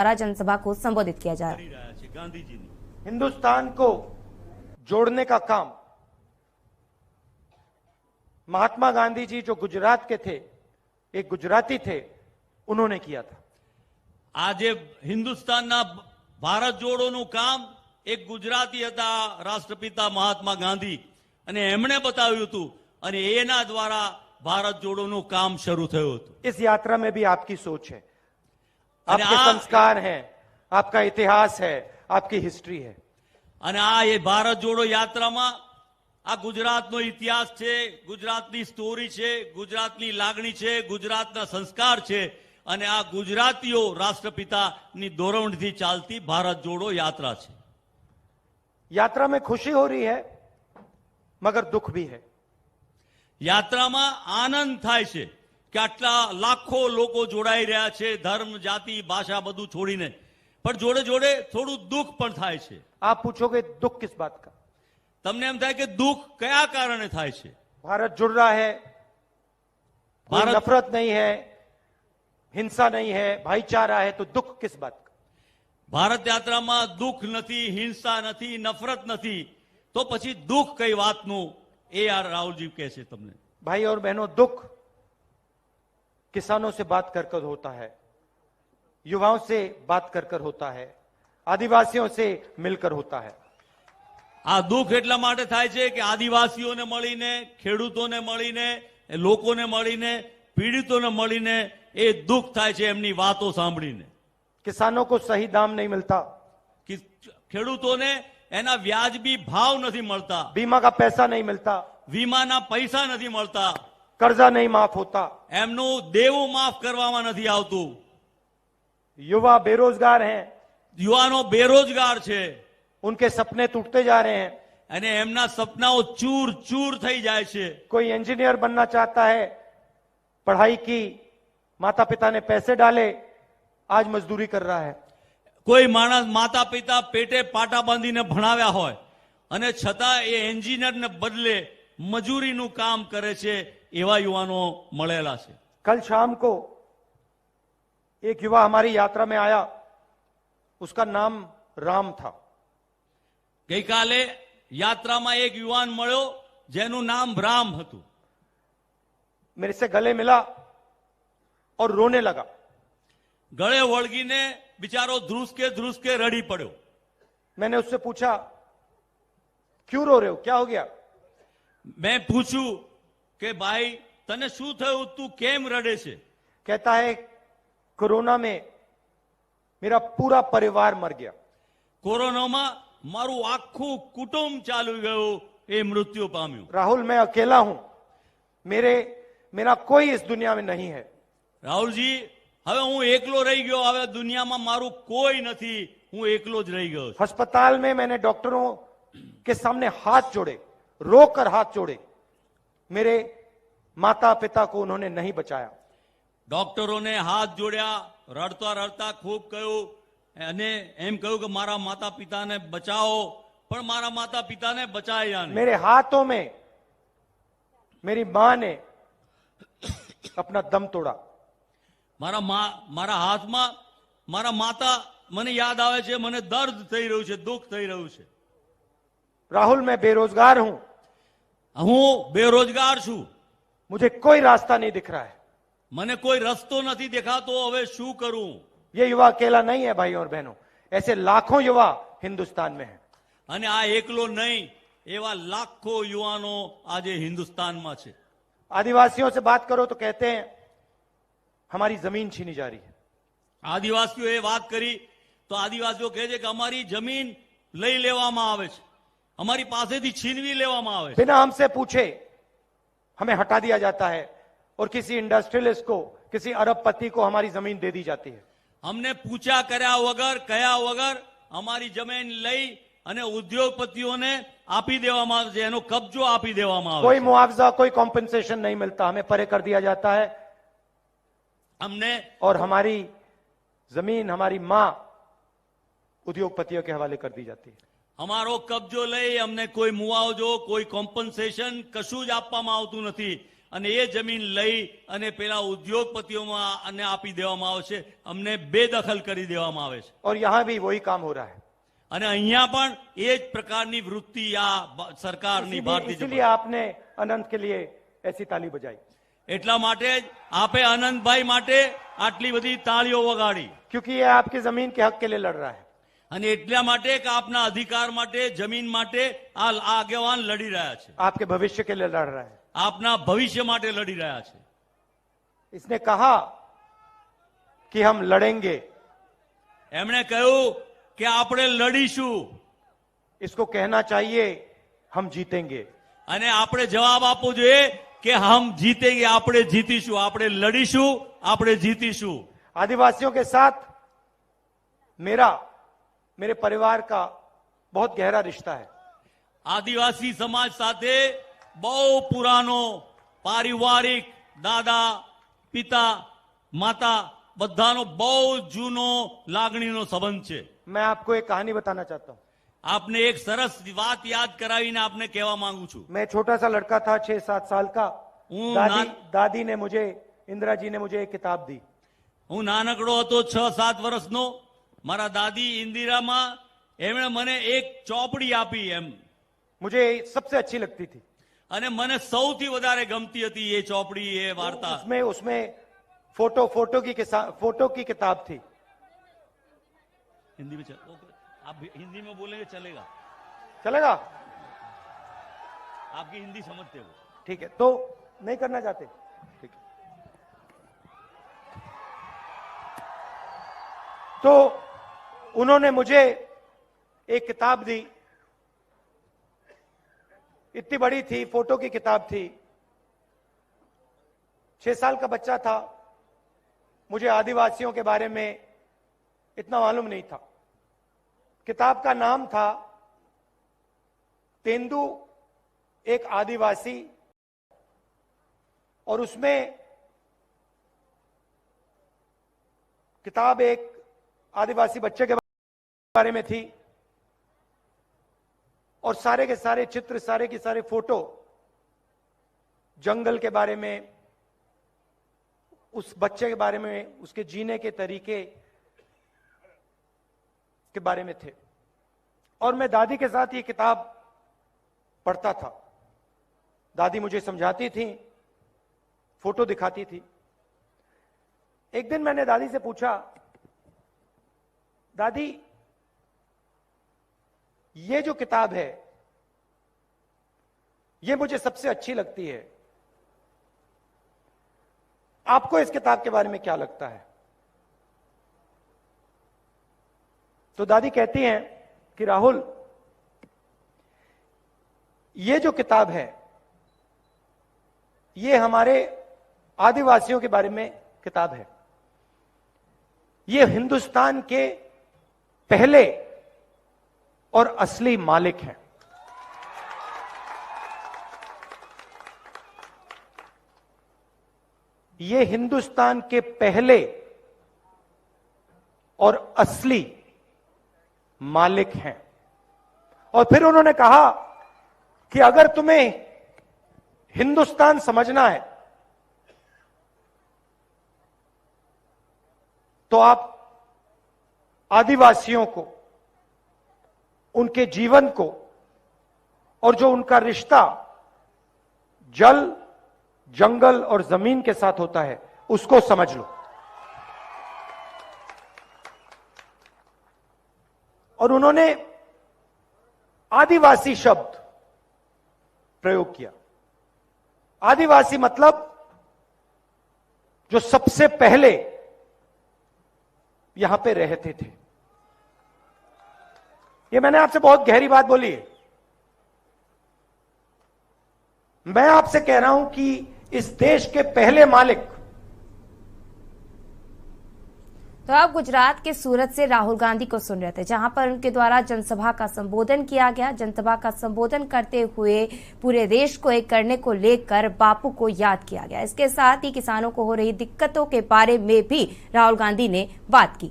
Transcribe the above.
द्वारा जनसभा को संबोधित किया जा रहा गांधी जी हिंदुस्तान को जोड़ने का काम महात्मा गांधी जी जो गुजरात के थे, एक गुजराती थे, उन्होंने किया था। आज हिंदुस्तान भारत जोड़ोનું કામ એક ગુજરાતી હતા રાષ્ટ્રપિતા મહાત્મા ગાંધી અને એમણે બતાવ્યું હતું અને એના દ્વારા ભારત જોડોનું કામ શરૂ થયું હતું। इस यात्रा में भी आपकी सोच है, आपके संस्कार हैं, आपका इतिहास है, आपकी हिस्ट्री है। અને આ ભારત જોડો યાત્રામાં આ ગુજરાતનો ઇતિહાસ છે, ગુજરાતની સ્ટોરી છે, ગુજરાતની લાગણી છે, ગુજરાતના સંસ્કાર છે અને આ ગુજરાતીઓ રાષ્ટ્રપિતાની દોરવણીથી ચાલતી ભારત જોડો યાત્રા છે। यात्रा में खुशी हो रही है मगर दुख भी है। યાત્રામાં આનંદ થાય છે કે આટલા લાખો લોકો જોડાઈ રહ્યા છે, ધર્મ જાતિ ભાષા બધું છોડીને, પણ જોડે જોડે થોડું દુઃખ પણ થાય છે। आप पूछोगे दुख किस बात का? તમને એમ થાય કે દુઃખ કયા કારણે થાય છે? भारत जुड़ रहा है, कोई भारत- नफरत नहीं है, हिंसा नहीं है, भाईचारा है, तो दुख किस बात का? ભારત યાત્રામાં દુઃખ નથી, હિંસા નથી, નફરત નથી, તો પછી દુઃખ કઈ વાતનું? એ આ રાહુલજી કહે છે તમને। भाई और बहनों, दुख किसानों से बात कर कर होता है, युवाओं से बात कर कर होता है, आदिवासियों से मिलकर होता है। આ દુઃખ એટલા માટે થાય છે કે આદિવાસીઓને મળીને, ખેડૂતોને મળીને, લોકોને મળીને, પીડિતોને મળીને એ દુઃખ થાય છે એમની વાતો સાંભળીને। किसानों को सही दाम नहीं मिलता, કે ખેડૂતોને એના વ્યાજબી ભાવ નથી મળતા, बीमा का पैसा नहीं मिलता, વીમાના પૈસા નથી મળતા, कर्जा नहीं माफ होता, એમનું દેવું માફ કરવામાં નથી આવતું, युवा बेरोजगार हैं, યુવાનો બેરોજગાર છે उनके सपने टूटते जा रहे हैं। અને એમના સપનાઓ ચૂર ચૂર થઈ જાય છે। कोई इंजीनियर बनना चाहता है, पढ़ाई की, माता पिता ने पैसे डाले, आज मजदूरी कर रहा है। કોઈ માણસ માતા પિતા પેટે પાટા બાંધીને ભણાવ્યા હોય અને છતાં એ એન્જિનિયરને બદલે મજૂરીનું કામ કરે છે, એવા યુવાનો મળેલા છે। कल शाम को एक युवा हमारी यात्रा में आया, उसका नाम राम था। ગઈકાલે યાત્રામાં એક યુવાન મળ્યો જેનું નામ રામ હતું। मेरे से गले मिला और रोने लगा। ગળે વળગીને બિચારો ધ્રુસકે રડી પડ્યો। मैंने उससे पूछा, क्यों रो रहे हो, क्या हो गया? મેં પૂછ્યું કે ભાઈ તને શું થયું, તું કેમ રડે છે? कहता है, कोरोना में मेरा पूरा परिवार मर गया। કોરોનામાં મારું આખું કુટુંબ ચાલી ગયું, એ મૃત્યુ પામ્યું। राहुल, मैं अकेला हूं, मेरा कोई इस दुनिया में नहीं है। રાહુલજી, હવે હું એકલો રહી ગયો, હવે દુનિયામાં મારું કોઈ નથી, હું એકલો જ રહી ગયો છું। अस्पताल में मैंने डॉक्टरों के सामने हाथ जोड़े, रोकर हाथ जोड़े, मेरे माता पिता को उन्होंने नहीं बचाया। ડોક્ટરોને હાથ જોડ્યા, રડતા રડતા ખૂબ કહ્યું અને એમ કહ્યું કે મારા માતા પિતાને બચાવો, પણ મારા માતા પિતાને બચાયા નહીં। मेरे हाथों में मेरी मां ने अपना दम तोड़ा। મારા હાથમાં મારા માતા મને યાદ આવે છે, મને દર્દ થઈ રહ્યું છે, દુઃખ થઈ રહ્યું છે। राहुल, मैं बेरोजगार हूं, હું બેરોજગાર છું, मुझे कोई रास्ता नहीं दिख रहा है। મને કોઈ રસ્તો નથી દેખાતો, હવે શું કરું? ये युवा अकेला नहीं है भाई और बहनों, ऐसे लाखों युवा हिंदुस्तान में हैं। અને આ એકલો નહીં, એવા લાખો યુવાનો આજે હિન્દુસ્તાનમાં છે। आदिवासियों से बात करो तो कहते हैं हमारी जमीन छीनी जा रही है। આદિવાસીઓએ વાત કરી તો આદિવાસીઓ કહે છે કે અમારી જમીન લઈ લેવામાં આવે છે, અમારી પાસેથી છીનવી લેવામાં આવે છે। बिना हमसे पूछे हमें हटा दिया जाता है और किसी इंडस्ट्रियलिस्ट को, किसी अरबपति को हमारी जमीन दे दी जाती है। અમને પૂછ્યા કર્યા વગર, કયા વગર અમારી જમીન લઈ અને ઉદ્યોગપતિઓને આપી દેવામાં આવે છે, એનો કબજો આપી દેવામાં આવે कोई છે। मुआवजा, कोई कॉम्पेंसेशन नहीं मिलता, हमें परे कर दिया जाता है અમને और हमारी जमीन, हमारी मां उद्योगपतियों के हवाले कर दी जाती है। અમારો કબજો લઈ અમને કોઈ મુઆવજો, કોઈ કોમ્પન્સેશન કશું જ આપવામાં આવતું નથી। અને એ જમીન લઈ અને પેલા ઉદ્યોગપતિઓમાં અને આપી દેવામાં આવે છે. અમને બેદખલ કરી દેવામાં આવે છે. और यहां भी वही काम हो रहा है. અને અહીંયા પણ એ જ પ્રકારની વૃત્તિ આ સરકારની ભારતીય इसलिए आपने अनंत के लिए ऐसी ताली बजाई, એટલા માટે જ આપે અનંતભાઈ માટે આટલી બધી તાળીઓ વગાડી. क्योंकि ये आपकी जमीन के हक के लिए लड़ रहा है. અને એટલા માટે કે આપના અધિકાર માટે, જમીન માટે આ આગેવાન લડી રહ્યા છે. आपके भविष्य के लिए लड़ रहा है. આપના ભવિષ્ય માટે લડી રહ્યા છે. इसने कहा कि हम लड़ेंगे. એમણે કહ્યું કે આપણે લડીશું इसको कहना चाहिए हम जीतेंगे. અને આપણે જવાબ આપવો જોઈએ કે હમ જીતેંગે, આપણે જીતીશું, આપણે લડીશું, આપણે જીતીશું. आदिवासियों के साथ मेरे परिवार का बहुत गहरा रिश्ता है. આદિવાસી સમાજ સાથે બહુ પુરાનો પારિવારિક દાદા પિતા માતા બધાનો બહુ જૂનો લાગણીનો સંબંધ છે. मैं आपको एक कहानी बताना चाहता हूं. આપને એક સરસ વાત યાદ કરાવીને આપને કહેવા માંગુ છું. मैं छोटा सा लड़का था, 6-7 साल का. दादी ने मुझे, इंदिरा जी ने मुझे एक किताब दी. હું નાનકડો હતો, 6-7 વર્ષનો. મારા દાદી ઇન્દિરામાં એમણે મને એક ચોપડી આપી. એમ मुझे सबसे अच्छी लगती थी. અને મને સૌથી વધારે ગમતી હતી એ ચોપડી, એ વાર્તા. उसमें फोटो की किताब थी. हिंदी में आप हिंदी में बोलेंगे चलेगा? चलेगा? आपकी हिंदी समझते हो? ठीक है, तो नहीं करना चाहते? ठीक है. तो उन्होंने मुझे एक किताब दी. इतनी बड़ी थी, फोटो की किताब थी. 6 साल का बच्चा था. मुझे आदिवासियों के बारे में इतना मालूम नहीं था. किताब का नाम था तेंदु एक आदिवासी, और उसमें किताब एक आदिवासी बच्चे के बारे में थी, और सारे के सारे चित्र, सारे के सारे फोटो जंगल के बारे में, उस बच्चे के बारे में, उसके जीने के तरीके के बारे में थे. और मैं दादी के साथ ये किताब पढ़ता था. दादी मुझे समझाती थी, फोटो दिखाती थी. एक दिन मैंने दादी से पूछा, दादी ये जो किताब है ये मुझे सबसे अच्छी लगती है, आपको इस किताब के बारे में क्या लगता है? तो दादी कहती हैं कि राहुल, ये जो किताब है ये हमारे आदिवासियों के बारे में किताब है. ये हिंदुस्तान के पहले और असली मालिक हैं. ये हिंदुस्तान के पहले और असली मालिक हैं. और फिर उन्होंने कहा कि अगर तुम्हें हिंदुस्तान समझना है तो आप आदिवासियों को, उनके जीवन को, और जो उनका रिश्ता जल, जंगल और जमीन के साथ होता है, उसको समझ लो. और उन्होंने आदिवासी शब्द प्रयोग किया. आदिवासी मतलब जो सबसे पहले यहां पे रहते थे. ये मैंने आपसे बहुत गहरी बात बोली है. मैं आपसे कह रहा हूं कि इस देश के पहले मालिक. तो आप गुजरात के सूरत से राहुल गांधी को सुन रहे थे, जहां पर उनके द्वारा जनसभा का संबोधन किया गया. जनसभा का संबोधन करते हुए पूरे देश को एक करने को लेकर बापू को याद किया गया. इसके साथ ही किसानों को हो रही दिक्कतों के बारे में भी राहुल गांधी ने बात की.